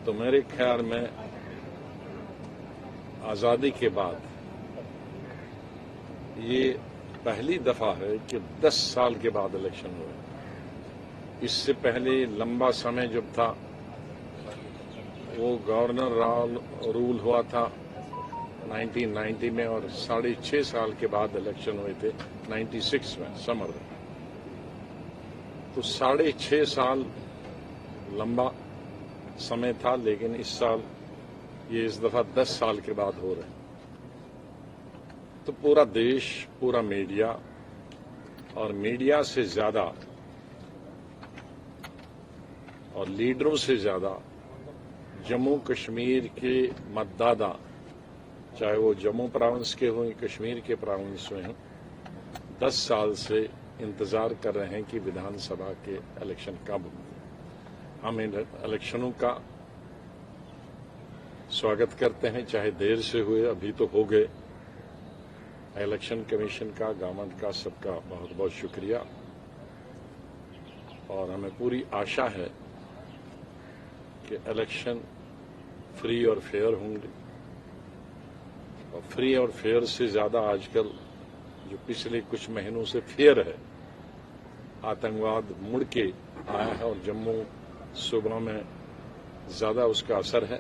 تو میرے خیال میں آزادی کے بعد یہ پہلی دفعہ ہے کہ 10 سال کے بعد الیکشن ہوئے. اس سے پہلے لمبا سمے جب تھا وہ گورنر رول ہوا تھا 1990 میں، اور 6.5 سال کے بعد الیکشن ہوئے تھے 96 میں سمر میں. تو 6.5 سال لمبا سمے تھا، لیکن اس سال یہ اس دفعہ 10 سال کے بعد ہو رہے ہیں. تو پورا دیش، پورا میڈیا، اور میڈیا سے زیادہ اور لیڈروں سے زیادہ جموں کشمیر کے متدادا، چاہے وہ جموں پراونس کے ہوں یا کشمیر کے پراونس میں ہوں، 10 سال سے انتظار کر رہے ہیں کہ ودھان سبھا کے الیکشن کب ہوں. ہم ان الیکشنوں کا سواگت کرتے ہیں، چاہے دیر سے ہوئے، ابھی تو ہو گئے. الیکشن کمیشن کا، گورنمنٹ کا، سب کا بہت بہت شکریہ. اور ہمیں پوری آشا ہے کہ الیکشن فری اور فیئر ہوں گے. اور فری اور فیئر سے زیادہ آج کل جو پچھلے کچھ مہینوں سے فیئر ہے، آتنکواد مڑ کے آیا ہے اور جموں صوبہ میں زیادہ اس کا اثر ہے.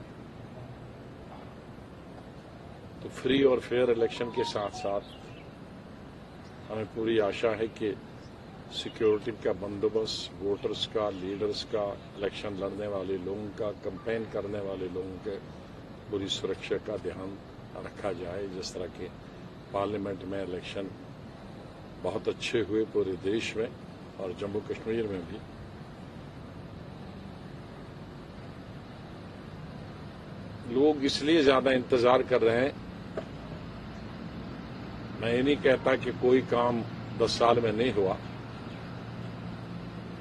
تو فری اور فیئر الیکشن کے ساتھ ساتھ ہمیں پوری آشا ہے کہ سیکیورٹی کا بندوبست، ووٹرز کا، لیڈرز کا، الیکشن لڑنے والے لوگوں کا، کمپین کرنے والے لوگوں کے پوری سرکشا کا دھیان رکھا جائے. جس طرح کہ پارلیمنٹ میں الیکشن بہت اچھے ہوئے پورے دیش میں اور جموں کشمیر میں بھی. لوگ اس لیے زیادہ انتظار کر رہے ہیں. میں یہ نہیں کہتا کہ کوئی کام 10 سال میں نہیں ہوا،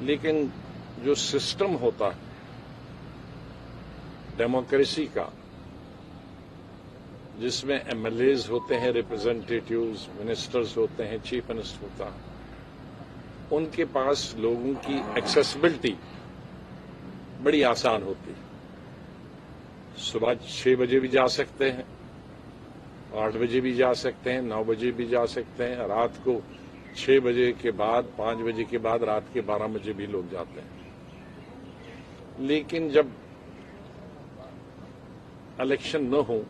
لیکن جو سسٹم ہوتا ہے ڈیموکریسی کا، جس میں ایم ایل ایز ہوتے ہیں، ریپرزینٹیٹیوز، منسٹرز ہوتے ہیں، چیف منسٹر ہوتا ہے، ان کے پاس لوگوں کی ایکسیسبلٹی بڑی آسان ہوتی ہے. صبح 6 بجے بھی جا سکتے ہیں، 8 بجے بھی جا سکتے ہیں، 9 بجے بھی جا سکتے ہیں، رات کو 6 بجے کے بعد، 5 بجے کے بعد، رات کے 12 بجے بھی لوگ جاتے ہیں. لیکن جب الیکشن نہ ہو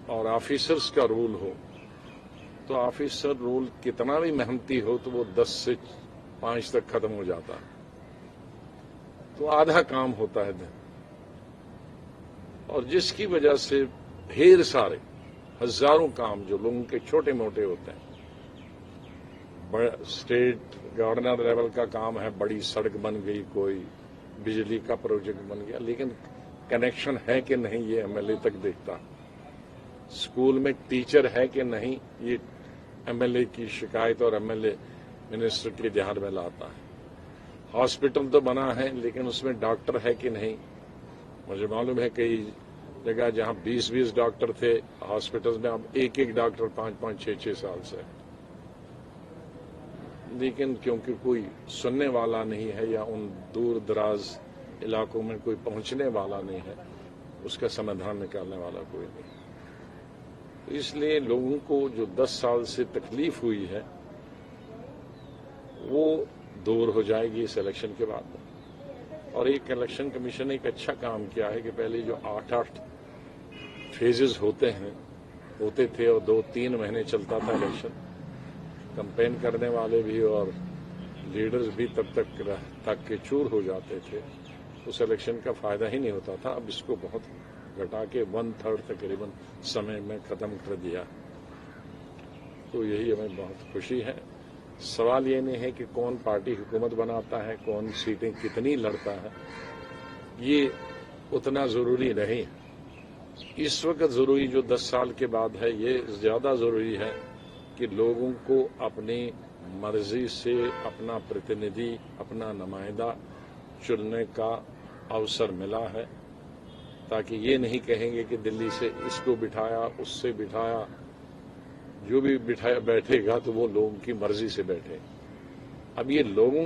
اور آفیسرز کا رول ہو، تو آفیسر رول کتنا بھی محنتی ہو تو وہ 10 سے 5 تک ختم ہو جاتا ہے. تو آدھا کام ہوتا ہے دن، اور جس کی وجہ سے ڈھیر سارے ہزاروں کام جو لوگوں کے چھوٹے موٹے ہوتے ہیں، اسٹیٹ گورنر لیول کا کام ہے، بڑی سڑک بن گئی، کوئی بجلی کا پروجیکٹ بن گیا، لیکن کنیکشن ہے کہ نہیں یہ ایم ایل اے تک دیکھتا. اسکول میں ٹیچر ہے کہ نہیں یہ ایم ایل اے کی شکایت اور ایم ایل اے منسٹر کے دھیان میں لاتا ہے. ہاسپٹل تو بنا ہے لیکن اس میں ڈاکٹر ہے کہ نہیں. مجھے معلوم ہے کئی جگہ جہاں 20 ڈاکٹر تھے ہاسپٹل میں، اب ایک ڈاکٹر 5 6 سال سے. لیکن کیونکہ کوئی سننے والا نہیں ہے یا ان دور دراز علاقوں میں کوئی پہنچنے والا نہیں ہے، اس کا سمادھان نکالنے والا کوئی نہیں. اس لیے لوگوں کو جو 10 سال سے تکلیف ہوئی ہے وہ دور ہو جائے گی اس الیکشن کے بعد. اور ایک الیکشن کمیشن نے ایک اچھا کام کیا ہے کہ پہلے جو 8 فیزز ہوتے تھے اور 2-3 مہینے چلتا تھا الیکشن، کمپین کرنے والے بھی اور لیڈرز بھی تب تک کے چور ہو جاتے تھے، اس الیکشن کا فائدہ ہی نہیں ہوتا تھا. اب اس کو بہت گھٹا کے 1/3 تقریباً سمے میں ختم کر دیا. تو یہی ہمیں بہت خوشی ہے. سوال یہ نہیں ہے کہ کون پارٹی حکومت بناتا ہے، کون سیٹیں کتنی لڑتا ہے، یہ اتنا ضروری نہیں ہے. اس وقت ضروری جو 10 سال کے بعد ہے، یہ زیادہ ضروری ہے کہ لوگوں کو اپنی مرضی سے اپنا پرتیندھی، اپنا نمائندہ چننے کا اوسر ملا ہے، تاکہ یہ نہیں کہیں گے کہ دلی سے اس کو بٹھایا، اس سے بٹھایا. جو بھی بیٹھے گا تو وہ لوگوں کی مرضی سے بیٹھے. اب یہ لوگوں